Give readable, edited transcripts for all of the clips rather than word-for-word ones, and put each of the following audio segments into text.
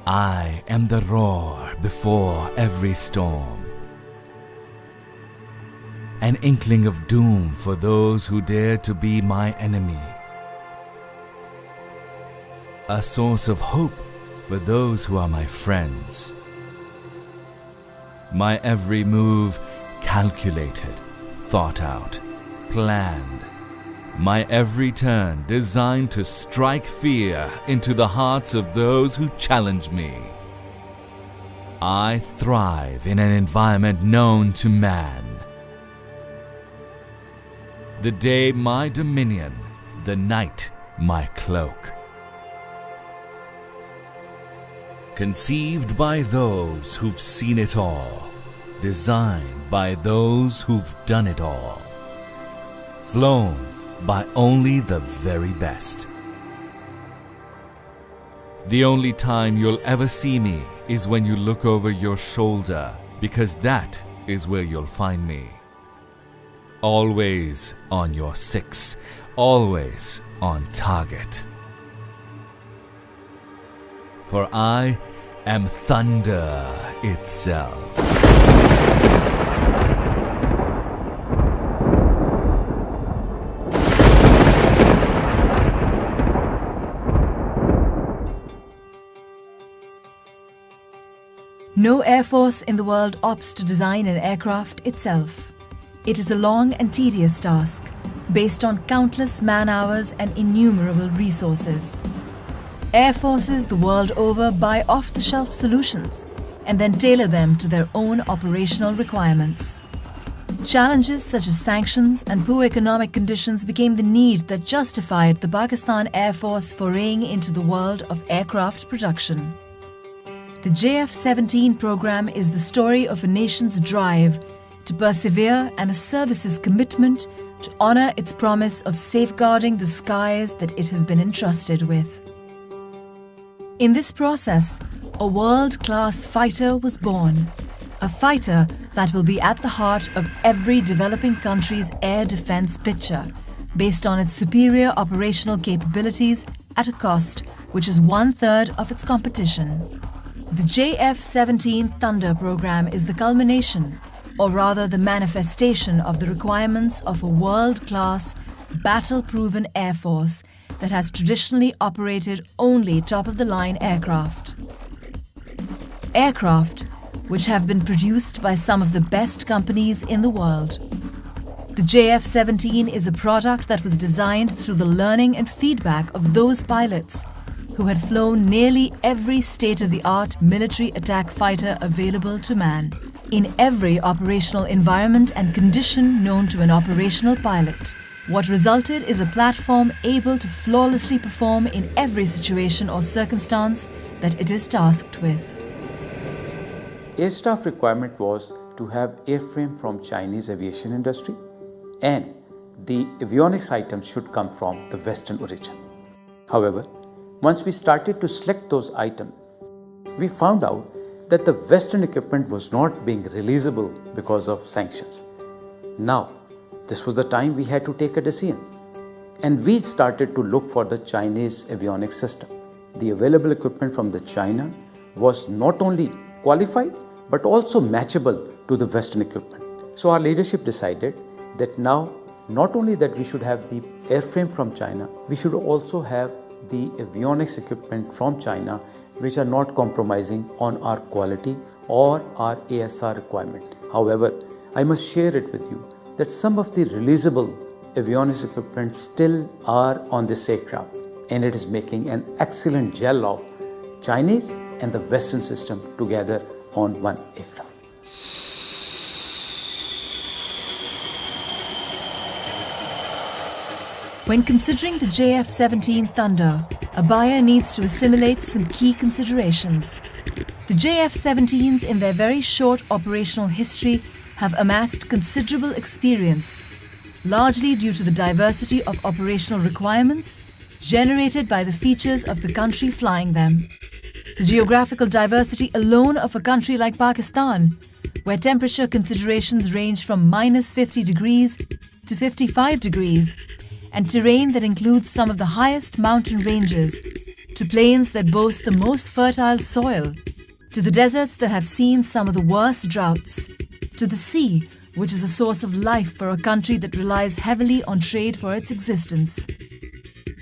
I am the roar before every storm, an inkling of doom for those who dare to be my enemy, a source of hope for those who are my friends. My every move calculated, thought out, planned. My every turn designed to strike fear into the hearts of those who challenge me. I thrive in an environment known to man. The day my dominion, the night my cloak. Conceived by those who've seen it all, designed by those who've done it all, flown by only the very best. The only time you'll ever see me is when you look over your shoulder, because that is where you'll find me. Always on your six, always on target. For I am thunder itself. No air force in the world opts to design an aircraft itself. It is a long and tedious task, based on countless man-hours and innumerable resources. Air forces the world over buy off-the-shelf solutions and then tailor them to their own operational requirements. Challenges such as sanctions and poor economic conditions became the need that justified the Pakistan Air Force foraying into the world of aircraft production. The JF-17 program is the story of a nation's drive to persevere and a service's commitment to honor its promise of safeguarding the skies that it has been entrusted with. In this process, a world-class fighter was born, a fighter that will be at the heart of every developing country's air defense picture, based on its superior operational capabilities at a cost which is 1/3 of its competition. The JF-17 Thunder program is the culmination, or rather the manifestation of the requirements of a world-class, battle-proven air force that has traditionally operated only top-of-the-line aircraft. Aircraft which have been produced by some of the best companies in the world. The JF-17 is a product that was designed through the learning and feedback of those pilots who had flown nearly every state-of-the-art military attack fighter available to man, in every operational environment and condition known to an operational pilot. What resulted is a platform able to flawlessly perform in every situation or circumstance that it is tasked with. Air staff requirement was to have airframe from Chinese aviation industry, and the avionics items should come from the Western origin. However, once we started to select those items, we found out that the Western equipment was not being releasable because of sanctions. Now, this was the time we had to take a decision, and we started to look for the Chinese avionics system. The available equipment from the China was not only qualified but also matchable to the Western equipment. So our leadership decided that now not only that we should have the airframe from China, we should also have the avionics equipment from China, which are not compromising on our quality or our ASR requirement. However, I must share it with you that some of the releasable avionics equipment still are on this aircraft, and it is making an excellent gel of Chinese and the Western system together on one aircraft. When considering the JF-17 Thunder, a buyer needs to assimilate some key considerations. The JF-17s, in their very short operational history, have amassed considerable experience, largely due to the diversity of operational requirements generated by the features of the country flying them. The geographical diversity alone of a country like Pakistan, where temperature considerations range from -50 degrees to 55 degrees, and terrain that includes some of the highest mountain ranges, to plains that boast the most fertile soil, to the deserts that have seen some of the worst droughts, to the sea, which is a source of life for a country that relies heavily on trade for its existence.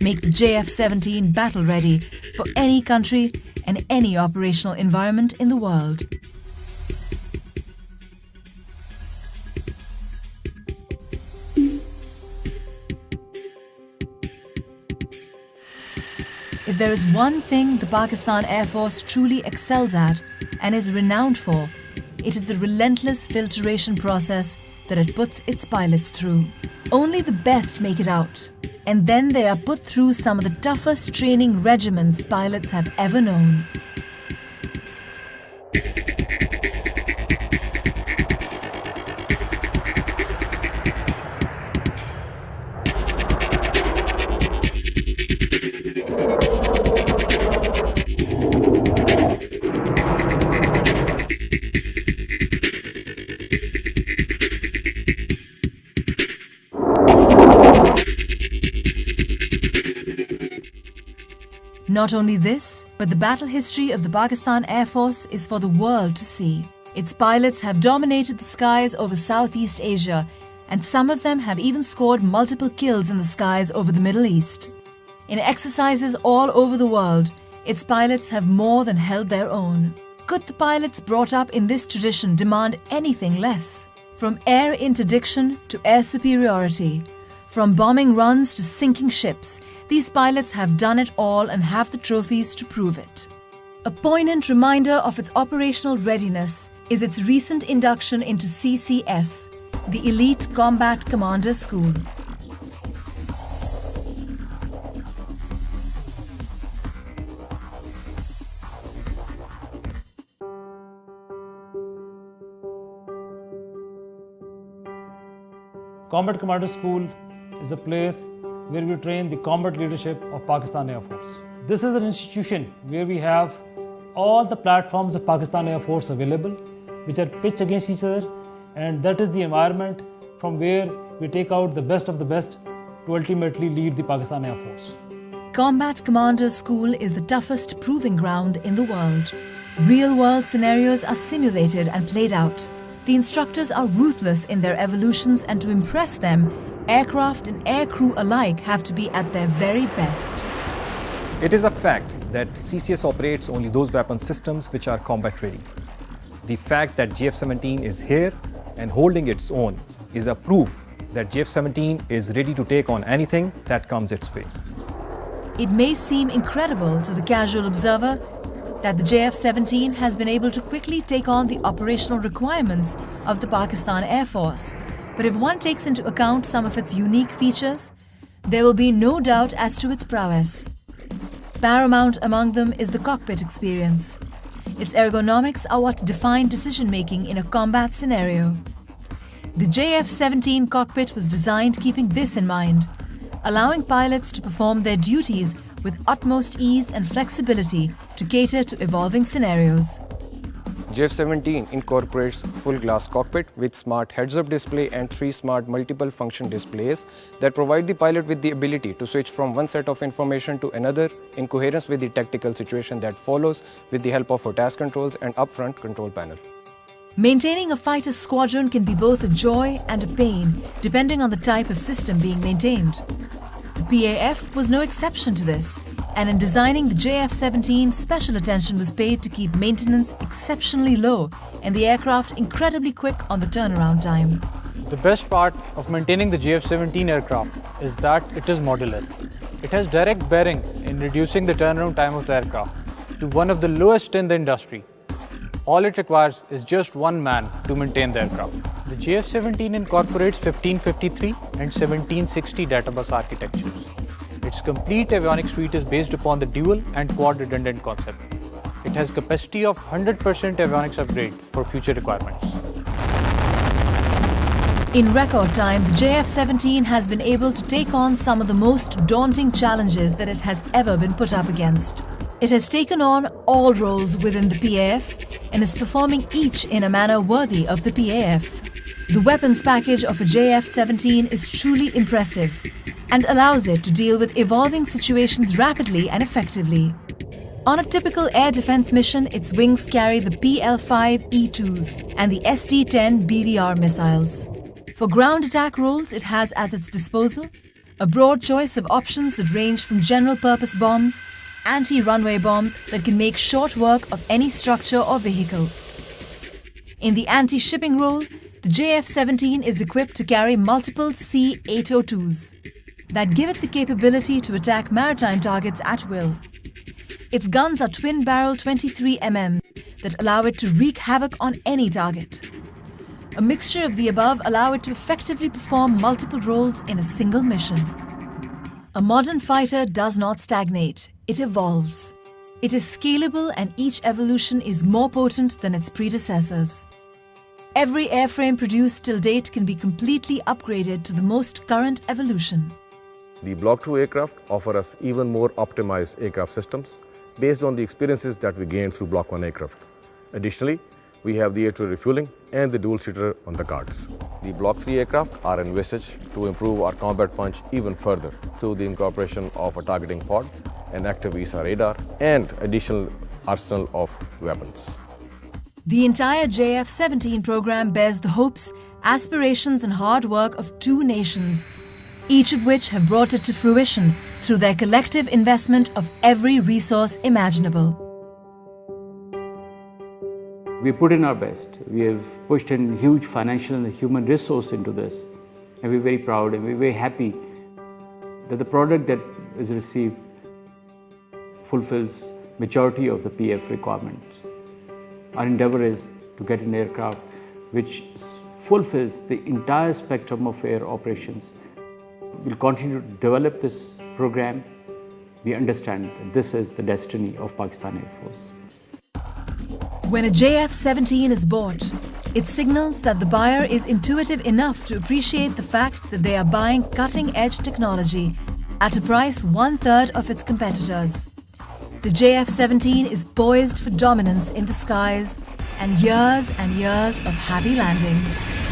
Make the JF-17 battle-ready for any country and any operational environment in the world. If there is one thing the Pakistan Air Force truly excels at and is renowned for, it is the relentless filtration process that it puts its pilots through. Only the best make it out, and then they are put through some of the toughest training regimens pilots have ever known. Not only this, but the battle history of the Pakistan Air Force is for the world to see. Its pilots have dominated the skies over Southeast Asia, and some of them have even scored multiple kills in the skies over the Middle East. In exercises all over the world, its pilots have more than held their own. Could the pilots brought up in this tradition demand anything less? From air interdiction to air superiority, from bombing runs to sinking ships, these pilots have done it all and have the trophies to prove it. A poignant reminder of its operational readiness is its recent induction into CCS, the Elite Combat Commander School. Combat Commander School is a place where we train the combat leadership of Pakistan Air Force. This is an institution where we have all the platforms of Pakistan Air Force available, which are pitched against each other, and that is the environment from where we take out the best of the best to ultimately lead the Pakistan Air Force. Combat Commander School is the toughest proving ground in the world. Real-world scenarios are simulated and played out. The instructors are ruthless in their evolutions, and to impress them, aircraft and aircrew alike have to be at their very best. It is a fact that CCS operates only those weapon systems which are combat ready. The fact that JF-17 is here and holding its own is a proof that JF-17 is ready to take on anything that comes its way. It may seem incredible to the casual observer that the JF-17 has been able to quickly take on the operational requirements of the Pakistan Air Force. But if one takes into account some of its unique features, there will be no doubt as to its prowess. Paramount among them is the cockpit experience. Its ergonomics are what define decision-making in a combat scenario. The JF-17 cockpit was designed keeping this in mind, allowing pilots to perform their duties with utmost ease and flexibility to cater to evolving scenarios. JF-17 incorporates full glass cockpit with smart heads-up display and 3 smart multiple function displays that provide the pilot with the ability to switch from one set of information to another in coherence with the tactical situation that follows with the help of FOTAS controls and upfront control panel. Maintaining a fighter squadron can be both a joy and a pain depending on the type of system being maintained. The PAF was no exception to this, and in designing the JF-17, special attention was paid to keep maintenance exceptionally low and the aircraft incredibly quick on the turnaround time. The best part of maintaining the JF-17 aircraft is that it is modular. It has direct bearing in reducing the turnaround time of the aircraft to one of the lowest in the industry. All it requires is just one man to maintain the aircraft. The JF-17 incorporates 1553 and 1760 databus architectures. Its complete avionics suite is based upon the dual and quad redundant concept. It has capacity of 100% avionics upgrade for future requirements. In record time, the JF-17 has been able to take on some of the most daunting challenges that it has ever been put up against. It has taken on all roles within the PAF and is performing each in a manner worthy of the PAF. The weapons package of a JF-17 is truly impressive. and allows it to deal with evolving situations rapidly and effectively. On a typical air defense mission, its wings carry the PL-5 E-2s and the SD-10 BVR missiles. For ground attack roles, it has as its disposal a broad choice of options that range from general-purpose bombs, anti-runway bombs that can make short work of any structure or vehicle. In the anti-shipping role, the JF-17 is equipped to carry multiple C-802s that give it the capability to attack maritime targets at will. Its guns are twin-barrel 23mm that allow it to wreak havoc on any target. A mixture of the above allow it to effectively perform multiple roles in a single mission. A modern fighter does not stagnate, it evolves. It is scalable and each evolution is more potent than its predecessors. Every airframe produced till date can be completely upgraded to the most current evolution. The Block II aircraft offer us even more optimized aircraft systems based on the experiences that we gained through Block I aircraft. Additionally, we have the air-to-air refueling and the dual-seater on the cards. The Block III aircraft are envisaged to improve our combat punch even further through the incorporation of a targeting pod, an active ESA radar, and additional arsenal of weapons. The entire JF-17 program bears the hopes, aspirations and hard work of two nations, each of which have brought it to fruition through their collective investment of every resource imaginable. We put in our best. We have pushed in huge financial and human resource into this. And we're very proud and we're very happy that the product that is received fulfills majority of the PF requirements. Our endeavor is to get an aircraft which fulfills the entire spectrum of air operations. We'll continue to develop this program. We understand that this is the destiny of Pakistan Air Force. When a JF-17 is bought, it signals that the buyer is intuitive enough to appreciate the fact that they are buying cutting-edge technology at a price 1/3 of its competitors. The JF-17 is poised for dominance in the skies and years of happy landings.